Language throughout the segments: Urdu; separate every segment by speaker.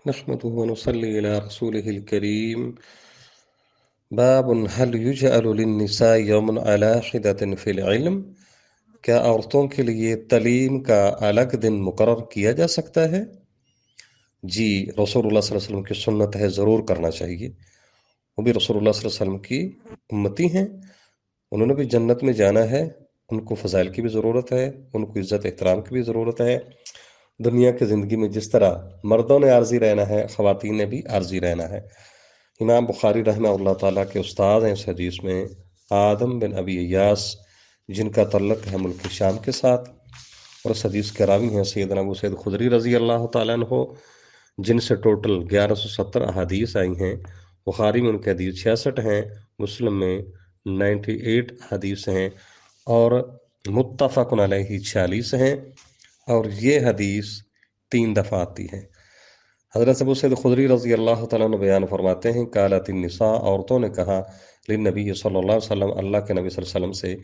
Speaker 1: نحمده ونصلي على رسوله الكريم باب هل يجعل للنساء يوم على حدة في العلم کیا عورتوں کے لیے تعلیم کا الگ دن مقرر کیا جا سکتا ہے؟ جی، رسول اللہ صلی اللہ علیہ وسلم کی سنت ہے، ضرور کرنا چاہیے۔ وہ بھی رسول اللہ صلی اللہ علیہ وسلم کی امتی ہیں، انہوں نے بھی جنت میں جانا ہے، ان کو فضائل کی بھی ضرورت ہے، ان کو عزت احترام کی بھی ضرورت ہے۔ دنیا کی زندگی میں جس طرح مردوں نے عارضی رہنا ہے، خواتین نے بھی عارضی رہنا ہے۔ امام بخاری رحمہ اللہ تعالیٰ کے استاد ہیں اس حدیث میں آدم بن ابی ایاس، جن کا تعلق ہے ملک شام کے ساتھ، اور اس حدیث کے راوی ہیں سیدنا ابو سعید خدری رضی اللہ تعالیٰ عنہ، جن سے ٹوٹل 1170 احادیث آئی ہیں۔ بخاری میں ان کے حدیث 66 ہیں، مسلم میں 98 حدیث ہیں، اور متفق علیہ 46 ہیں، اور یہ حدیث 3 دفعہ آتی ہے۔ حضرت ابو سعید خدری رضی اللہ تعالیٰ عنہ بیان فرماتے ہیں، قالت النساء، عورتوں نے کہا، للنبی صلی اللہ علیہ وسلم، اللہ کے نبی صلی اللہ علیہ وسلم سے،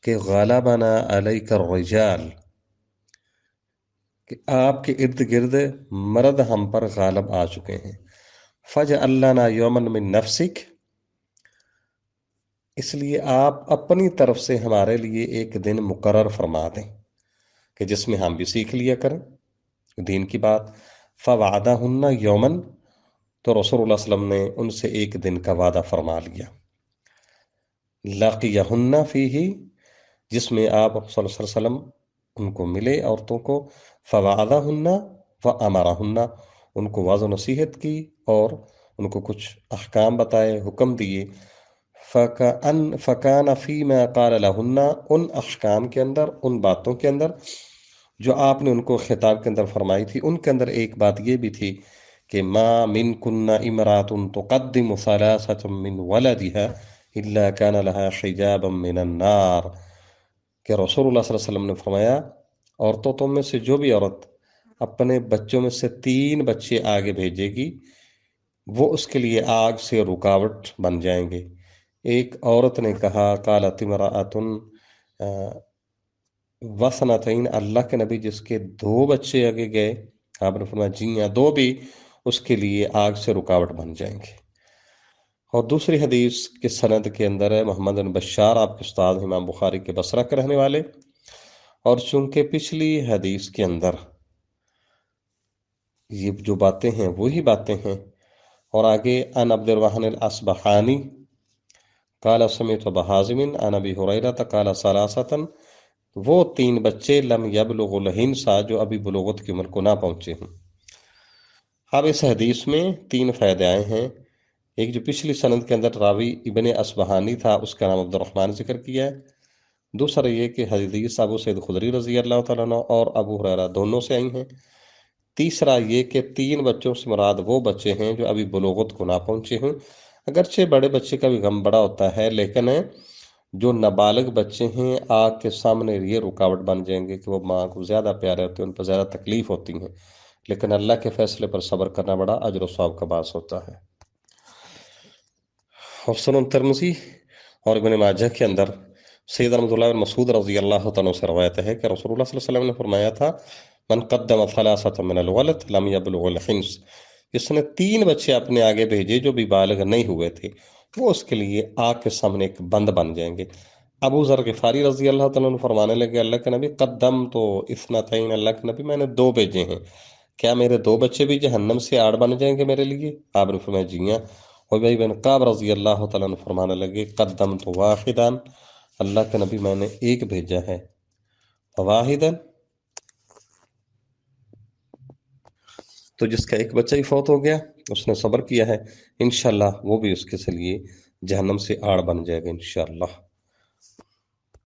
Speaker 1: کہ غلبنا علیک الرجال، کہ آپ کے ارد گرد مرد ہم پر غالب آ چکے ہیں، فجعل لنا یوما من نفسک، اس لیے آپ اپنی طرف سے ہمارے لیے ایک دن مقرر فرما دیں کہ جس میں ہم بھی سیکھ لیا کریں دین کی بات۔ فوعدہن یومن، تو رسول اللہ صلی اللہ علیہ وسلم نے ان سے ایک دن کا وعدہ فرما لیا، لقیہن فیہ، جس میں آپ صلی اللہ علیہ وسلم ان کو ملے، عورتوں کو، فوعدہن وامرہن، ان کو واضح نصیحت کی اور ان کو کچھ احکام بتائے، حکم دیے۔ فکان فیما قال لہن، ان احکام کے اندر، ان باتوں کے اندر جو آپ نے ان کو خطاب کے اندر فرمائی تھی، ان کے اندر ایک بات یہ بھی تھی کہ ما من کن امرات تقدم ثلاثة من ولدها الا كان لها حجابا من النار، کہ رسول اللہ صلی اللہ علیہ وسلم نے فرمایا، عورتوں تم میں سے جو بھی عورت اپنے بچوں میں سے 3 بچے آگے بھیجے گی، وہ اس کے لیے آگ سے رکاوٹ بن جائیں گے۔ ایک عورت نے کہا، قالت امرأۃ وثنتین، اللہ کے نبی جس کے 2 بچے آگے گئے، آپ نے فرمایا جی ہاں، 2 بھی اس کے لیے آگ سے رکاوٹ بن جائیں گے۔ اور دوسری حدیث کے سند کے اندر ہے محمد بن بشار، آپ کے استاد امام بخاری کے بصرہ کے رہنے والے، اور چونکہ پچھلی حدیث کے اندر یہ جو باتیں ہیں وہی باتیں ہیں، اور آگے ان عبد الرحمن الاصبحانی قال سمعت ابا حازم عن ابی ہریرہ قال ثلاثۃ، وہ 3 بچے لم یبلغ الحنسا، جو ابھی بلوغت کی عمر کو نہ پہنچے ہوں۔ اب اس حدیث میں 3 فائدے آئے ہیں۔ ایک جو پچھلی سند کے اندر راوی ابن اصبہانی تھا، اس کا نام عبد الرحمن ذکر کیا ہے۔ دوسرا یہ کہ حدیث ابو سعید خدری رضی اللہ تعالیٰ عنہ اور ابو ہریرہ دونوں سے آئی ہیں۔ تیسرا یہ کہ 3 بچوں سے مراد وہ بچے ہیں جو ابھی بلوغت کو نہ پہنچے ہوں۔ اگرچہ بڑے بچے کا بھی غم بڑا ہوتا ہے، لیکن جو نابالغ بچے ہیں آگ کے سامنے یہ رکاوٹ بن جائیں گے کہ وہ ماں کو زیادہ پیارے ہوتے ہیں، ان پر زیادہ تکلیف ہوتی ہیں، لیکن اللہ کے فیصلے پر صبر کرنا بڑا اجر و ثواب کا باعث ہوتا ہے۔ اور سنن ترمذی اور ابن ماجہ کے اندر سیدنا عبداللہ بن مسعود رضی اللہ تعالیٰ سے روایت ہے کہ رسول اللہ صلی اللہ علیہ وسلم نے فرمایا تھا، من قدم ثلاثة من الولد لم يبلغ الحنس، جس نے 3 بچے اپنے آگے بھیجے جو بھی بالغ نہیں ہوئے تھے، وہ اس کے لیے آگ کے سامنے ایک بند بن جائیں گے۔ ابو ذر غفاری رضی اللہ تعالیٰ عنہ فرمانے لگے، اللہ کے نبی قدم تو اثنتین، اللہ کے نبی میں نے 2 بھیجے ہیں، کیا میرے 2 بچے بھی جہنم سے آڑ بن جائیں گے میرے لیے؟ آپ نے فرمایا جی ہاں۔ عبی بن کعب رضی اللہ تعالیٰ عنہ فرمانے لگے، قدم تو واحدان، اللہ کے نبی میں نے 1 بھیجا ہے، واحدن، تو جس کا 1 بچہ ہی فوت ہو گیا، اس نے صبر کیا ہے، انشاءاللہ وہ بھی اس کے لیے جہنم سے آڑ بن جائے گا انشاءاللہ۔